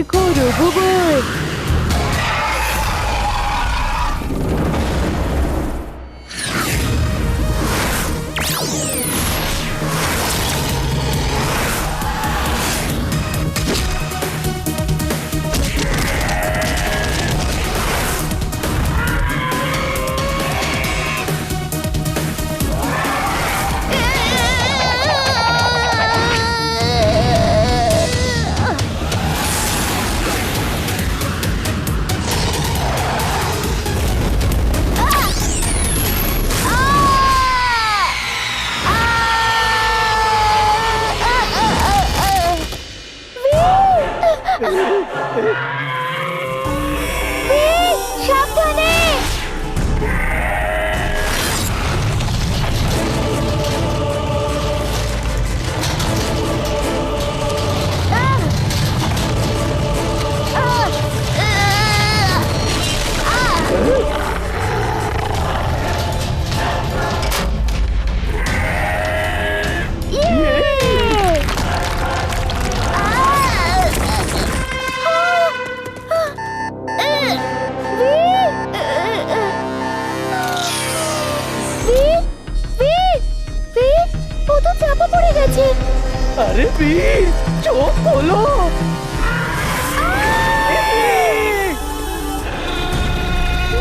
দেখো রঘুবর। সাবধানে। চাপা পড়ে গেছে। আরে বীর, চোখ খোলো।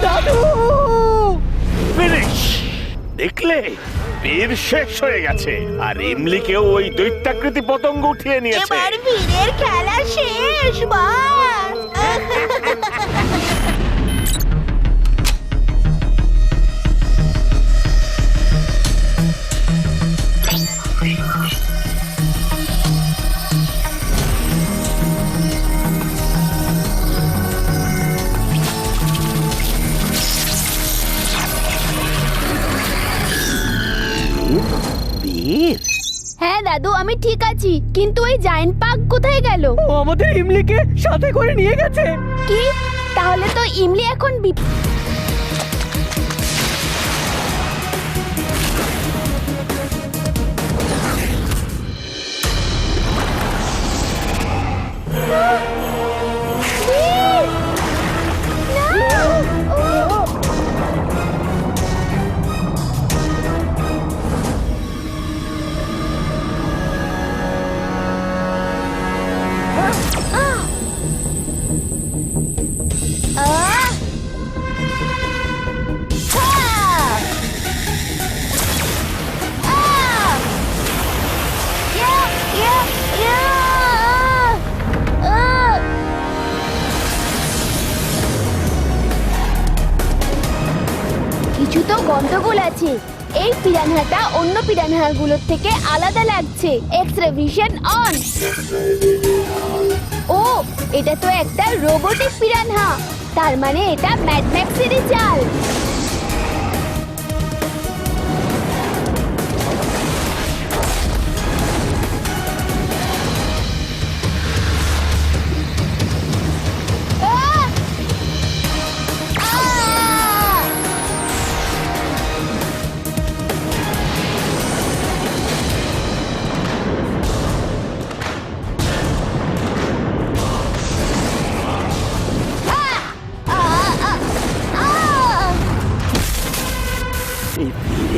দাদু, ফিনিশ! দেখলে, বীর শেষ হয়ে গেছে আর ইমলিকেও ওই দৈত্যাকৃতি পতঙ্গ উঠিয়ে নিয়েছে। এবার বীরের খেলা শেষ বাস। বীর, হ্যাঁ দাদু, আমি ঠিক আছি, কিন্তু ওই জায়েন্ট পাক কোথায় গেল? ও আমাদের ইমলিকে সাথে করে নিয়ে গেছে। কি? তাহলে তো ইমলি এখন কিছু তো গন্ডগোল আছে। এই পিরানহাটা অন্য পিরানহাগুলোর থেকে আলাদা লাগছে। X-ray vision on. ও, এটা তো একটা রোবোটিক পিরানহা। তার মানে এটা ম্যাড ম্যাক্সেরই চাল।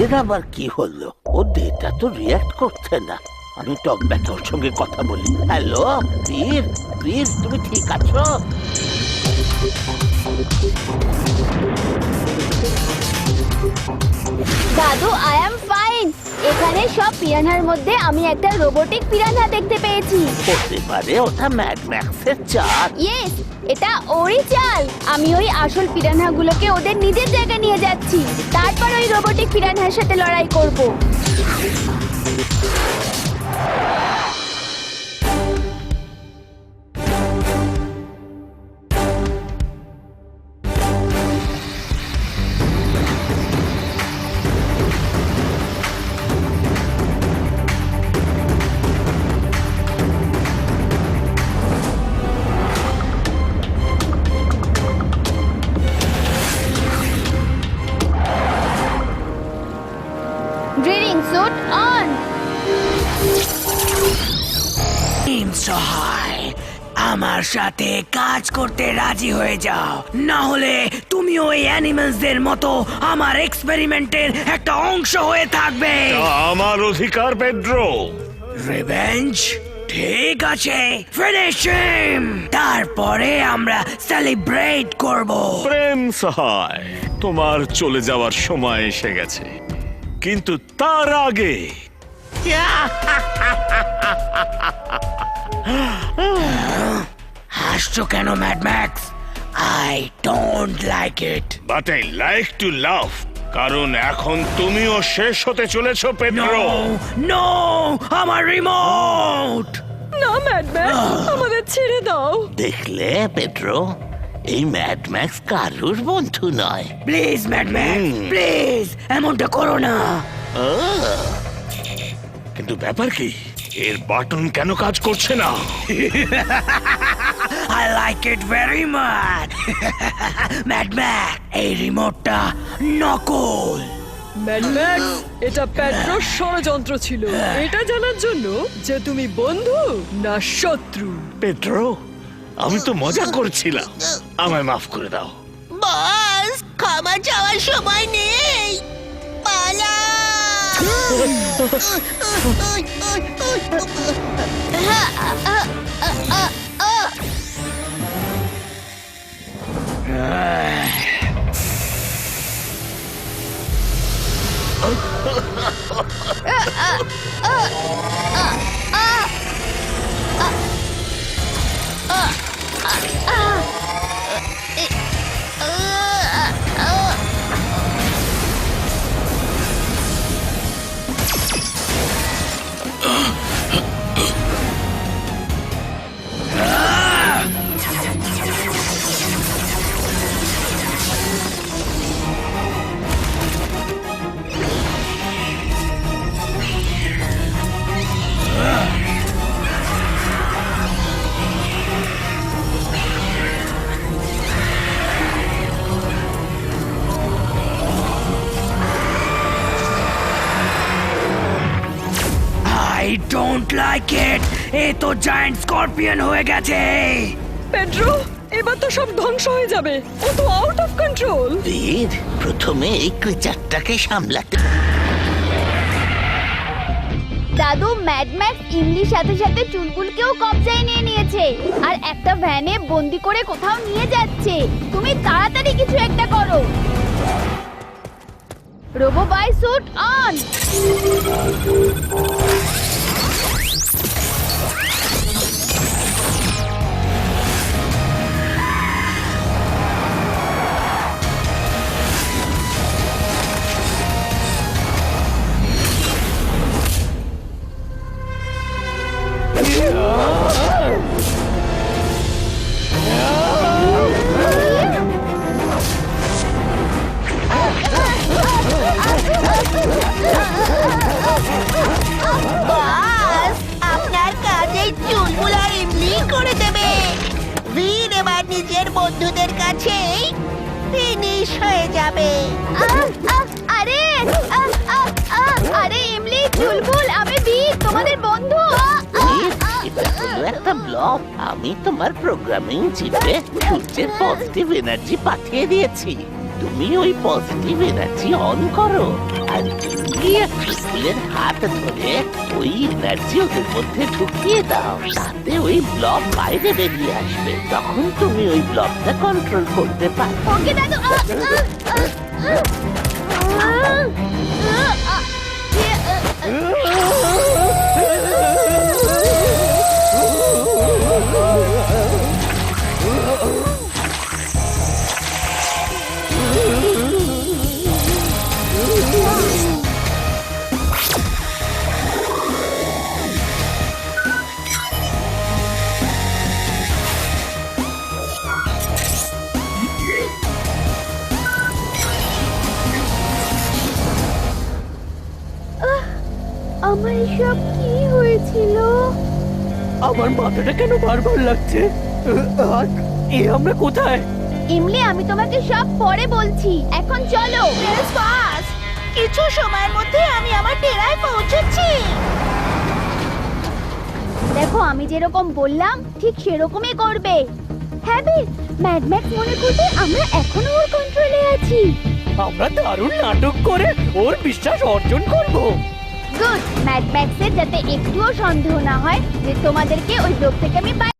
এর আবার কি হলো? ও ডেটা তো রিয়াক্ট করছে না। আমি টক ব্যাটার সঙ্গে কথা বলি। হ্যালো বীর, বীর তুমি ঠিক আছো? দাদু, আই অ্যাম ফাইন। এখানে সব পিরানহার মধ্যে আমি একটা রোবোটিক পিরানহা দেখতে পেয়েছি। হতে পারে ওটা ম্যাড ম্যাক্সের চাল। ইয়েস, এটা ওরই চাল। আমি ওই আসল পিরানহাগুলোকে ওদের নিজের জায়গায় নিয়ে যাচ্ছি। তারপর ওই রোবোটিক পিরানহার সাথে লড়াই করব। Breathing suit on. Aim so high আমার সাথে কাজ করতে রাজি হয়ে যাও, না হলে তুমি ওই অ্যানিমালসদের মতো আমার এক্সপেরিমেন্টের একটা অংশ হয়ে থাকবে। আমার অধিকার পেড্রো। রিভেঞ্জ? ঠিক আছে, ফিনিশ হিম। তারপরে আমরা সেলিব্রেট করব। প্রেম সহায়, তোমার চলে যাওয়ার সময় এসে গেছে, কিন্তু তার আগে হাসছো কেন mad Max? I don't like it. But I like to love, কারণ এখন তুমিও শেষ হতে চলেছো পেড্রো। নো, আমার রিমোট। না ম্যাডম্যান, আমাদের ছেড়ে দাও। দেখলে পেড্রো, এই ম্যাড ম্যাক্স কারুর বন্ধু নয়। প্লিজ ম্যাড ম্যাক্স, প্লিজ এমনটা করো না। কিন্তু ব্যাপার কি, এর বাটন কেন কাজ করছে না? I like it very much. Mad max, এই রিমোটটা নকল। ম্যাডম্যাক্স, এটা পেড্রোর ষড়যন্ত্র ছিল, এটা জানার জন্য যে তুমি বন্ধু না শত্রু। পেড্রো, আমি তো মজা করছিলাম, আমায় মাফ করে দাও। বস, ক্ষমা চাওয়ার সময় নেই, পালা। I don't like it. এ তো জায়ান্ট স্করপিয়ন হয়ে গেছে। পেড্রো, এবার তো সব ধ্বংস হয়ে যাবে, ও তো আউট অফ কন্ট্রোল। বীর, প্রথমে এই ক্রিচারটাকে সামলাতে। দাদু, ম্যাড ম্যাক্স ইমলির সাথে সাথে চুলবুলকেও কবজায় নিয়ে নিয়েছে আর একটা ভ্যানে বন্দি করে কোথাও নিয়ে যাচ্ছে। তুমি তাড়াতাড়ি কিছু একটা করো। রোবো বাই স্যুট অন। আপনার কাজে চুলবুল আর ইমলি করে দেবে। বীর এবার নিজের বন্ধুদের কাছেই ফিনিশ হয়ে যাবে। আরে আরে ইমলি, চুলবুল, আমি বীর, তোমাদের বন্ধু। বীর, এটা হলো একটা ব্লক। আমি তোমার প্রোগ্রামিং চিপে সূর্যের পজিটিভ এনার্জি পাঠিয়ে দিয়েছি। তুমি ওই পজিটিভ এনার্জি অন করো আর ফুলের হাত ধরে ওই এনার্জি ওদের মধ্যে ঢুকিয়ে দাও, তাতে ওই ব্লক বাইরে বেরিয়ে আসবে। তখন তুমি ওই ব্লকটা কন্ট্রোল করতে পারো। ওকে দাদু। আমার এসব কি হয়েছিল? আমার মাথাটা কেন বারবার লাগছে? আর আমরা কোথায়? ইমলি, আমি তোমাকে সব পরে বলছি, এখন চলো। ফাস্ট, কিছু সময়ের মধ্যে আমি আমার ডেরায় পৌঁছেছি। দেখো দেখো আমি যেরকম বললাম ঠিক সেরকমই করবে। হ্যাঁ বীর, ম্যাড ম্যাক্স মনে করবে আমরা এখনো ওর কন্ট্রোলে আছি। আমরা দারুণ নাটক করে ওর বিশ্বাস অর্জন করব। গুড, ম্যাড ম্যাক্সের যাতে একটুও সন্দেহ না হয় যে তোমাদেরকে ওই গ্রুপ থেকে আমি বাইরে